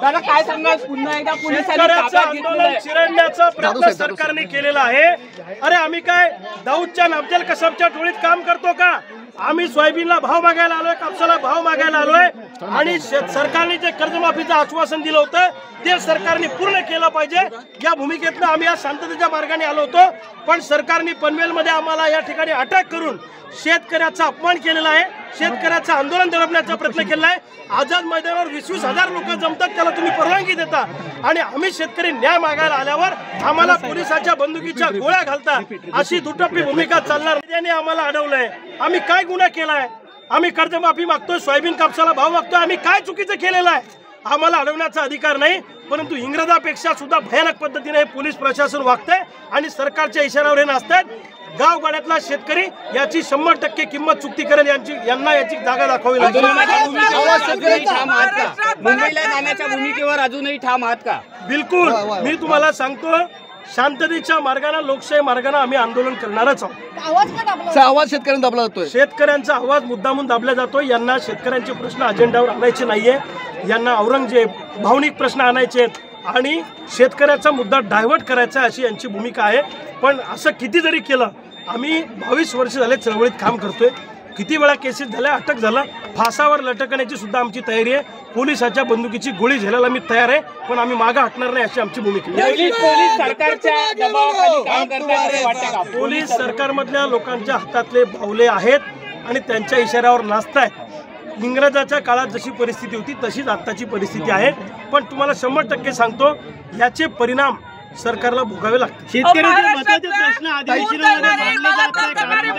दादा काय सांगाल पुन्हा एकदा शेतकऱ्याचं आंदोलन चिरडण्याचा प्रयत्न सरकारने केलेला आहे। अरे आम्ही काय दाऊदच्या अफजल कसाबच्या टोळीत काम करतो का? आम्ही सोयाबीनला भाव मागायला आलोय, कापसाला भाव मागायला आलोय आणि सरकारने जे कर्जमाफीचं आश्वासन दिलं होतं ते सरकारने पूर्ण केलं पाहिजे या भूमिकेतनं आम्ही या शांततेच्या मार्गाने आलो होतो। पण सरकारने पनवेलमध्ये आम्हाला या ठिकाणी अटक करून शेतकऱ्याचा अपमान केलेला आहे, शेतकऱ्याचं आंदोलन दडपण्याचा प्रयत्न केला आहे। आझाद मैदानावर 20-20 हजार लोक जमतात, त्याला तुम्ही परवानगी देता आणि आम्ही शेतकरी न्याय मागायला आल्यावर आम्हाला पोलिसाच्या बंदुकीच्या गोळ्या घालता, अशी दुटप्पी भूमिका चालणार नाही। त्यांनी आम्हाला अडवलंय। आम्ही काय गुन्हा केलाय? आम्ही कर्जमाफी मागतोय, सोयाबीन कापसाला भाव मागतोय, आम्ही काय चुकीचं केलेलं आहे? आम्हाला अडवण्याचा अधिकार नाही, परंतु इंग्रजापेक्षा सुद्धा भयानक पद्धतीने हे पोलीस प्रशासन वागतंय आणि सरकारच्या इशाऱ्यावर हे नाचतात। गावगाड्यातला शेतकरी याची 100% किंमत चुकती करेल, यांना याची जागा दाखवावी लागेल। मुंबईला जाण्याच्या भूमिकेवर अजूनही ठाम आहात का? बिलकुल, मी तुम्हाला सांगतो शांततेच्या मार्गाने, लोकशाही मार्गाने आम्ही आंदोलन करणारच आहोत। आवाज शेतकऱ्यांचा दाबला जातोय, शेतकऱ्यांचा आवाज मुद्दामून दाबला जातोय। यांना शेतकऱ्यांचे प्रश्न अजेंडावर आणायचे नाहीये, यांना औरंगजेब भावनिक प्रश्न आणायचे आहेत आणि शेतकऱ्याचा मुद्दा डायव्हर्ट करायचा अशी यांची भूमिका आहे। पण असं किती जरी केलं, आम्ही 22 वर्ष झाले चळवळीत काम करतोय, किती वेळा केसेस झाल्या, अटक झाला, फासावर लटकण्याची सुद्धा आमची तयारी आहे। पोलिसाच्या बंदुकीची गोळी झेलायला मी तयार आहे, पण आम्ही मागे हटणार नाही अशी आमची भूमिका आहे। पोलीस सरकारच्या दबावाखाली काम करतात वाटतं का? पोलीस सरकारमधल्या लोकांच्या हातातले बावले आहेत आणि त्यांच्या इशाऱ्यावर नाचतायत। इंग्रजाच्या काळात जशी परिस्थिती होती तशीच आत्ताची परिस्थिती आहे, पण तुम्हाला 100% सांगतो याचे परिणाम सरकारला भोगावे लागतील। शेतकऱ्याचे महत्त्वाचे प्रश्न अधिवेशनामध्ये मांडले जात आहेत।